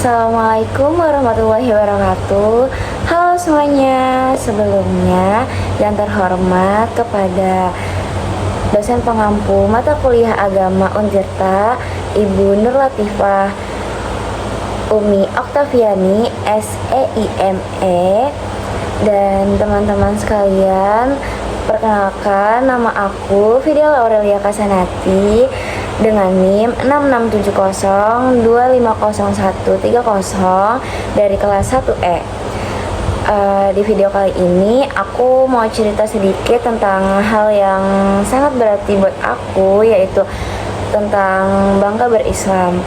Assalamualaikum warahmatullahi wabarakatuh. Halo semuanya, sebelumnya yang terhormat kepada dosen pengampu mata kuliah agama Untirta, Ibu Nur Latifah Umi Oktaviani SEIME, dan teman-teman sekalian, perkenalkan nama aku Fidel Aurelia Kasanati dengan NIM 6670250130 dari kelas 1E. Di video kali ini aku mau cerita sedikit tentang hal yang sangat berarti buat aku, yaitu tentang bangga berislam.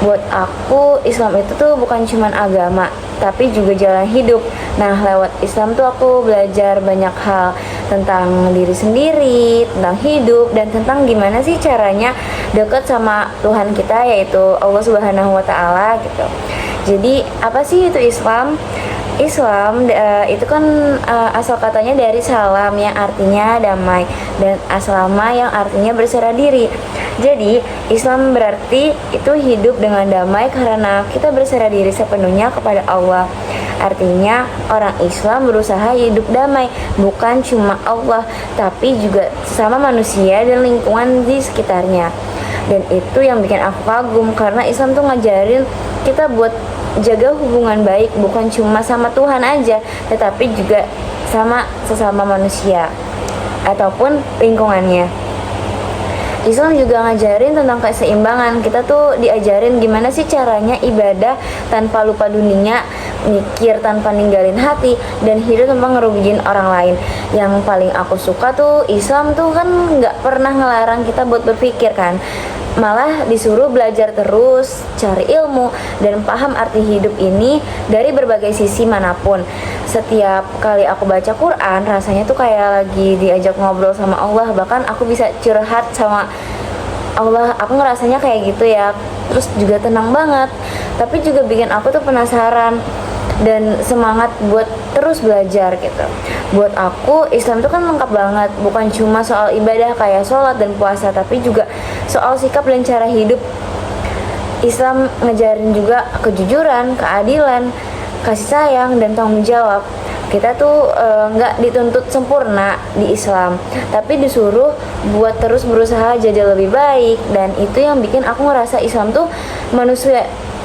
Buat aku, Islam itu tuh bukan cuman agama, tapi juga jalan hidup. Nah, lewat Islam tuh aku belajar banyak hal tentang diri sendiri, tentang hidup, dan tentang gimana sih caranya deket sama Tuhan kita, yaitu Allah Subhanahu wa Ta'ala gitu. Jadi, apa sih itu Islam? Islam itu kan asal katanya dari salam yang artinya damai, dan aslama yang artinya berserah diri. Jadi Islam berarti itu hidup dengan damai karena kita berserah diri sepenuhnya kepada Allah. Artinya orang Islam berusaha hidup damai, bukan cuma Allah, tapi juga sama manusia dan lingkungan di sekitarnya. Dan itu yang bikin aku kagum, karena Islam tuh ngajarin kita buat jaga hubungan baik, bukan cuma sama Tuhan aja, tetapi juga sama sesama manusia ataupun lingkungannya. Islam juga ngajarin tentang keseimbangan. Kita tuh diajarin gimana sih caranya ibadah tanpa lupa dunia, mikir tanpa ninggalin hati, dan hidup tanpa ngerugiin orang lain. Yang paling aku suka tuh Islam tuh kan nggak pernah ngelarang kita buat berpikir kan, malah disuruh belajar terus, cari ilmu, dan paham arti hidup ini dari berbagai sisi manapun. Setiap kali aku baca Quran, rasanya tuh kayak lagi diajak ngobrol sama Allah. Bahkan aku bisa curhat sama Allah, aku ngerasanya kayak gitu ya. Terus juga tenang banget, tapi juga bikin aku tuh penasaran dan semangat buat terus belajar gitu. Buat aku, Islam itu kan lengkap banget, bukan cuma soal ibadah kayak sholat dan puasa, tapi juga soal sikap dan cara hidup. Islam ngejarin juga kejujuran, keadilan, kasih sayang, dan tanggung jawab. Kita tuh nggak dituntut sempurna di Islam, tapi disuruh buat terus berusaha jadi lebih baik. Dan itu yang bikin aku ngerasa Islam tuh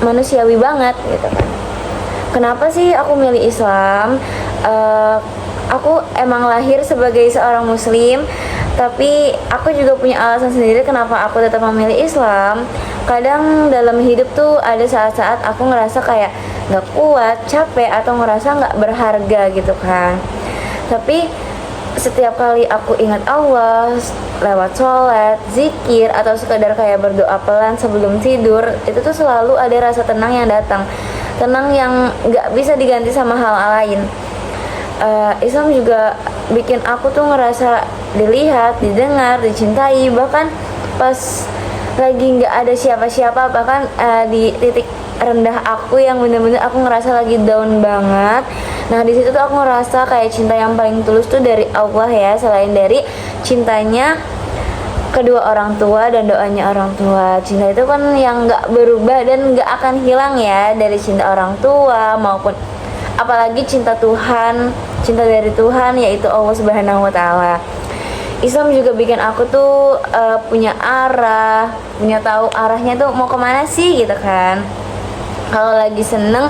manusiawi banget gitu kan. Kenapa sih aku milih Islam? Aku emang lahir sebagai seorang muslim, tapi aku juga punya alasan sendiri kenapa aku tetap memilih Islam. Kadang dalam hidup tuh ada saat-saat aku ngerasa kayak gak kuat, capek, atau ngerasa gak berharga gitu kan. Tapi setiap kali aku ingat Allah lewat sholat, zikir, atau sekadar kayak berdoa pelan sebelum tidur, itu tuh selalu ada rasa tenang yang datang. Tenang yang gak bisa diganti sama hal lain. Islam juga bikin aku tuh ngerasa dilihat, didengar, dicintai. Bahkan pas lagi gak ada siapa-siapa, bahkan di titik rendah aku yang bener-bener aku ngerasa lagi down banget. Nah, di situ tuh aku ngerasa kayak cinta yang paling tulus tuh dari Allah ya, selain dari cintanya kedua orang tua dan doanya orang tua. Cinta itu kan yang gak berubah dan gak akan hilang ya, dari cinta orang tua maupun apalagi cinta Tuhan, cinta dari Tuhan, yaitu Allah Subhanahu wa Ta'ala. Islam juga bikin aku tuh punya arah, punya tahu arahnya tuh mau kemana sih gitu kan. Kalau lagi seneng,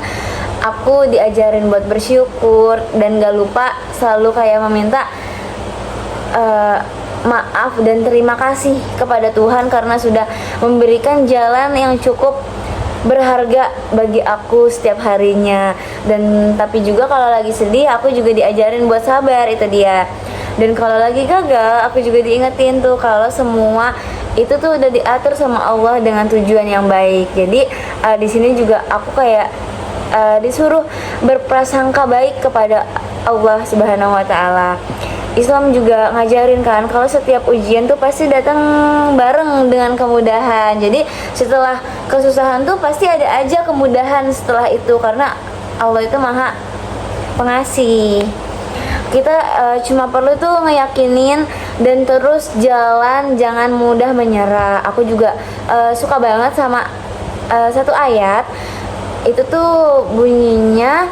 aku diajarin buat bersyukur dan gak lupa selalu kayak meminta maaf dan terima kasih kepada Tuhan karena sudah memberikan jalan yang cukup berharga bagi aku setiap harinya. Dan tapi juga kalau lagi sedih, aku juga diajarin buat sabar, itu dia. Dan kalau lagi gagal, aku juga diingetin tuh kalau semua itu tuh udah diatur sama Allah dengan tujuan yang baik. Jadi di sini juga aku kayak disuruh berprasangka baik kepada Allah Subhanahu wa Ta'ala. Islam juga ngajarin kan kalau setiap ujian tuh pasti datang bareng dengan kemudahan. Jadi setelah kesusahan tuh pasti ada aja kemudahan setelah itu, karena Allah itu Maha Pengasih. Kita cuma perlu tuh ngeyakinin dan terus jalan, jangan mudah menyerah. Aku juga suka banget sama satu ayat itu tuh bunyinya,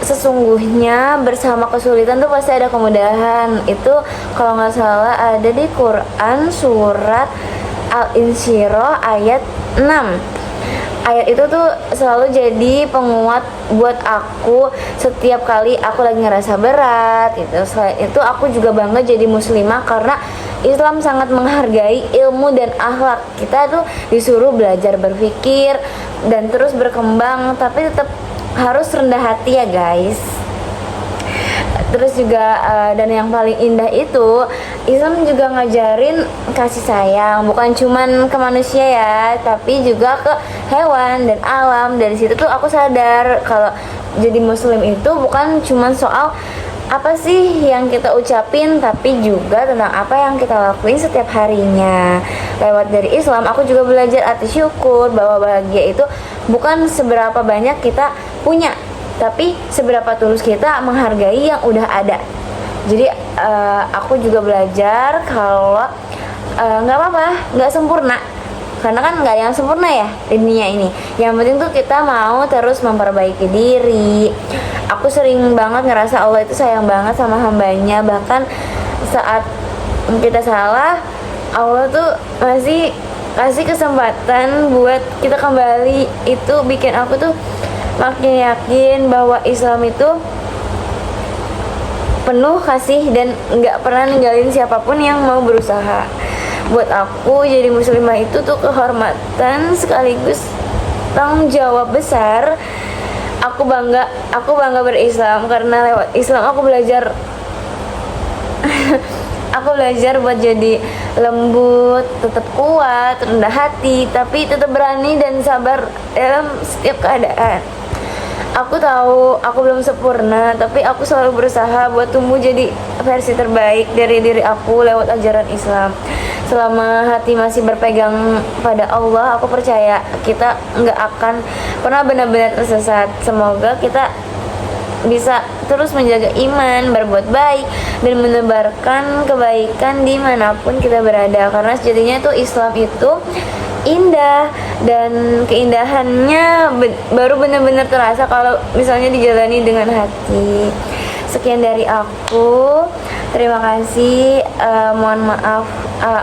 sesungguhnya bersama kesulitan tuh pasti ada kemudahan. Itu kalau nggak salah ada di Quran surat Al-Insyirah ayat 6. Ayat itu tuh selalu jadi penguat buat aku setiap kali aku lagi ngerasa berat gitu. Selain itu aku juga bangga jadi muslimah karena Islam sangat menghargai ilmu dan akhlak. Kita tuh disuruh belajar berpikir dan terus berkembang, tapi tetap harus rendah hati ya guys. Terus juga dan yang paling indah itu Islam juga ngajarin kasih sayang, bukan cuman ke manusia ya, tapi juga ke hewan dan alam. Dari situ tuh aku sadar kalau jadi muslim itu bukan cuman soal apa sih yang kita ucapin, tapi juga tentang apa yang kita lakuin setiap harinya. Lewat dari Islam aku juga belajar arti syukur, bahwa bahagia itu bukan seberapa banyak kita punya, tapi seberapa tulus kita menghargai yang udah ada. Jadi aku juga belajar kalau nggak apa-apa, nggak sempurna, karena kan nggak ada yang sempurna ya di dunia ini. Yang penting tuh kita mau terus memperbaiki diri. Aku sering banget ngerasa Allah itu sayang banget sama hambanya, bahkan saat kita salah Allah tuh masih kasih kesempatan buat kita kembali. Itu bikin aku tuh makin yakin bahwa Islam itu penuh kasih dan nggak pernah ninggalin siapapun yang mau berusaha. Buat aku jadi muslimah itu tuh kehormatan sekaligus tanggung jawab besar. Aku bangga berislam karena lewat Islam aku belajar aku belajar buat jadi lembut, tetap kuat, rendah hati, tapi tetap berani dan sabar dalam setiap keadaan. Aku tahu aku belum sempurna, tapi aku selalu berusaha buat tumbuh jadi versi terbaik dari diri aku lewat ajaran Islam. Selama hati masih berpegang pada Allah, aku percaya kita nggak akan pernah benar-benar tersesat. Semoga kita bisa terus menjaga iman, berbuat baik, dan menebarkan kebaikan dimanapun kita berada. Karena sejatinya tuh Islam itu indah, dan keindahannya baru benar-benar terasa kalau misalnya dijalani dengan hati. Sekian dari aku, terima kasih. Mohon maaf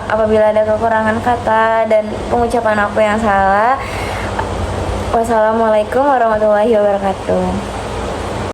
apabila ada kekurangan kata dan pengucapan aku yang salah. Wassalamualaikum warahmatullahi wabarakatuh.